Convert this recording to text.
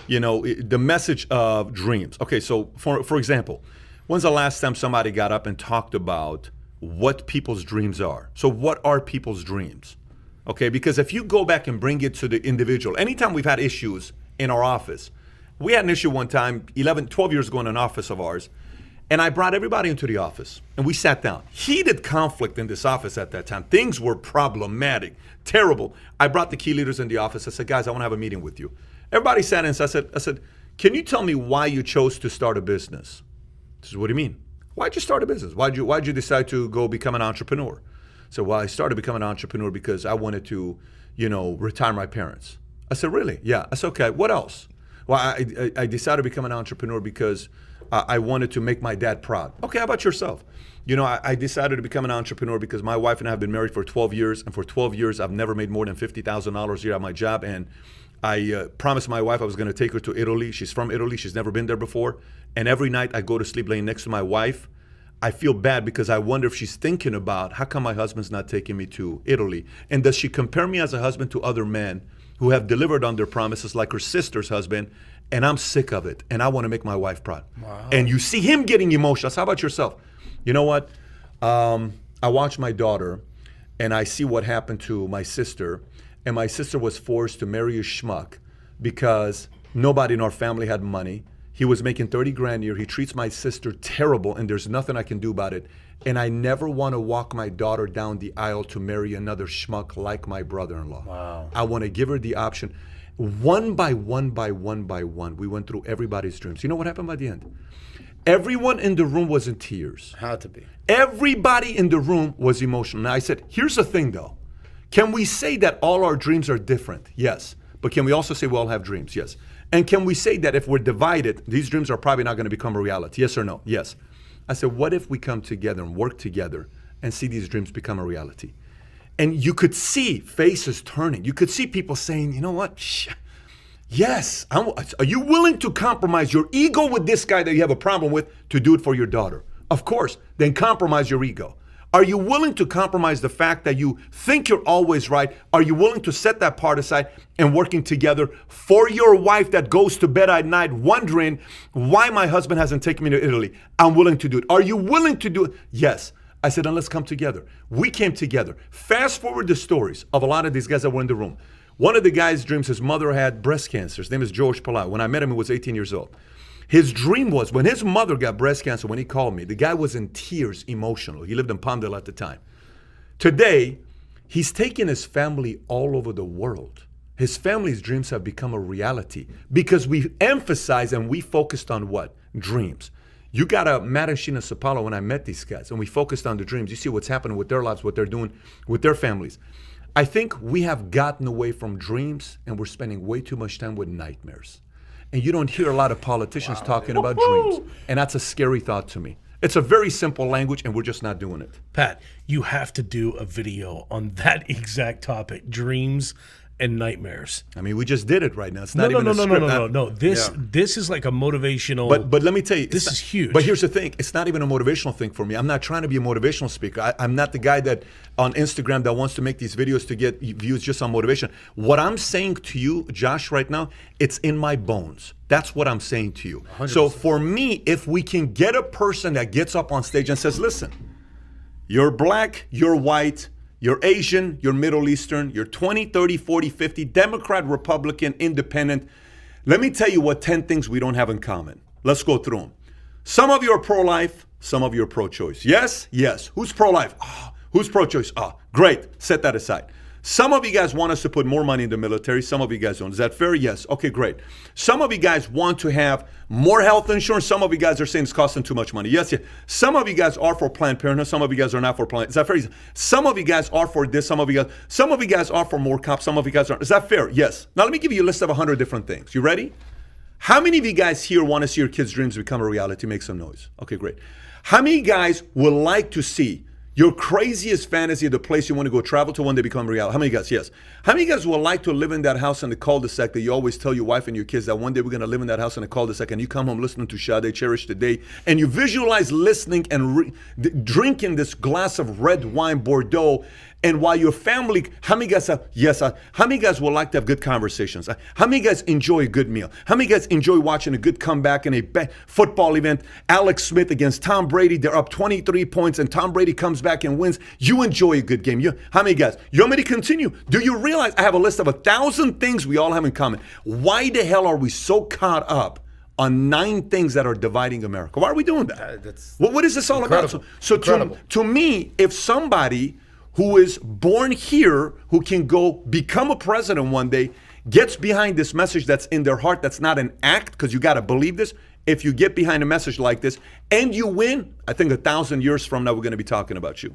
the message of dreams. Okay, so for example, when's the last time somebody got up and talked about what people's dreams are? So what are people's dreams? Okay, because if you go back and bring it to the individual, anytime we've had issues in our office, we had an issue one time, 12 years ago in an office of ours, and I brought everybody into the office, and we sat down. Heated conflict in this office at that time. Things were problematic, terrible. I brought the key leaders in the office. I said, guys, I want to have a meeting with you. Everybody sat in, so I said, can you tell me why you chose to start a business? This is what do you mean? Why'd you start a business? Why'd you decide to go become an entrepreneur? So, well, I started becoming an entrepreneur because I wanted to, retire my parents. I said, really? Yeah. I said, okay, what else? Well, I decided to become an entrepreneur because I wanted to make my dad proud. Okay, how about yourself? I decided to become an entrepreneur because my wife and I have been married for 12 years, and for 12 years, I've never made more than $50,000 a year at my job, and I promised my wife I was going to take her to Italy. She's from Italy. She's never been there before, and every night I go to sleep laying next to my wife. I feel bad because I wonder if she's thinking about how come my husband's not taking me to Italy, and does she compare me as a husband to other men who have delivered on their promises like her sister's husband, and I'm sick of it, and I want to make my wife proud. Wow. And you see him getting emotional. How about yourself? You know what? I watch my daughter, and I see what happened to my sister, and my sister was forced to marry a schmuck because nobody in our family had money. He was making 30 grand a year. He treats my sister terrible, and there's nothing I can do about it. And I never want to walk my daughter down the aisle to marry another schmuck like my brother-in-law. Wow. I want to give her the option. One by one, we went through everybody's dreams. You know what happened by the end? Everyone in the room was in tears. Had to be. Everybody in the room was emotional. Now I said, here's the thing though. Can we say that all our dreams are different? Yes. But can we also say we all have dreams? Yes. And can we say that if we're divided, these dreams are probably not going to become a reality? Yes or no? Yes. I said, what if we come together and work together and see these dreams become a reality? And you could see faces turning. You could see people saying, you know what? Yes. Are you willing to compromise your ego with this guy that you have a problem with to do it for your daughter? Of course. Then compromise your ego. Are you willing to compromise the fact that you think you're always right? Are you willing to set that part aside and working together for your wife that goes to bed at night wondering why my husband hasn't taken me to Italy? I'm willing to do it. Are you willing to do it? Yes. I said, then let's come together. We came together. Fast forward the stories of a lot of these guys that were in the room. One of the guys' dreams, his mother had breast cancer. His name is George Palau. When I met him, he was 18 years old. His dream was, when his mother got breast cancer, when he called me, the guy was in tears, emotional. He lived in Palmdale at the time. Today, he's taken his family all over the world. His family's dreams have become a reality because we emphasized and we focused on what? Dreams. You got a Matt and Sheena Sapalo when I met these guys, and we focused on the dreams. You see what's happening with their lives, what they're doing with their families. I think we have gotten away from dreams, and we're spending way too much time with nightmares. And you don't hear a lot of politicians talking about dreams, and that's a scary thought to me. It's a very simple language, and we're just not doing it. Pat, you have to do a video on that exact topic, dreams and nightmares. I mean, we just did it right now. It's not even a script. No. This is like a motivational. But let me tell you, this is huge. But here's the thing: it's not even a motivational thing for me. I'm not trying to be a motivational speaker. I'm not the guy that on Instagram that wants to make these videos to get views just on motivation. What I'm saying to you, Josh, right now, it's in my bones. That's what I'm saying to you. 100%. So for me, if we can get a person that gets up on stage and says, "Listen, you're black, you're white." You're Asian, you're Middle Eastern, you're 20, 30, 40, 50, Democrat, Republican, Independent. Let me tell you what 10 things we don't have in common. Let's go through them. Some of you are pro-life, some of you are pro-choice. Yes? Yes. Who's pro-life? Oh, who's pro-choice? Oh, great. Set that aside. Some of you guys want us to put more money in the military. Some of you guys don't. Is that fair? Yes. Okay, great. Some of you guys want to have more health insurance. Some of you guys are saying it's costing too much money. Yes, yes. Some of you guys are for Planned Parenthood. Some of you guys are not for Planned. Is that fair? Some of you guys are for this. Some of you guys are for more cops. Some of you guys aren't. Is that fair? Yes. Now let me give you a list of 100 different things. You ready? How many of you guys here want to see your kids' dreams become a reality? Make some noise. Okay, great. How many guys would like to see your craziest fantasy of the place you want to go travel to when they become reality? How many guys? Yes. How many guys would like to live in that house in the cul-de-sac that you always tell your wife and your kids that one day we're going to live in that house in the cul-de-sac, and you come home listening to Sade, Cherish the Day, and you visualize listening and drinking this glass of red wine, Bordeaux, And while your family, how many guys how many guys would like to have good conversations? How many guys enjoy a good meal? How many guys enjoy watching a good comeback in a football event? Alex Smith against Tom Brady, they're up 23 points and Tom Brady comes back and wins. You enjoy a good game. How many guys? You want me to continue? Do you realize I have a list of 1,000 things we all have in common? Why the hell are we so caught up on 9 things that are dividing America? Why are we doing that? What is this all about? So to me, if somebody who is born here, who can go become a president one day, gets behind this message that's in their heart, that's not an act, because you got to believe this. If you get behind a message like this and you win, I think 1,000 years from now, we're going to be talking about you.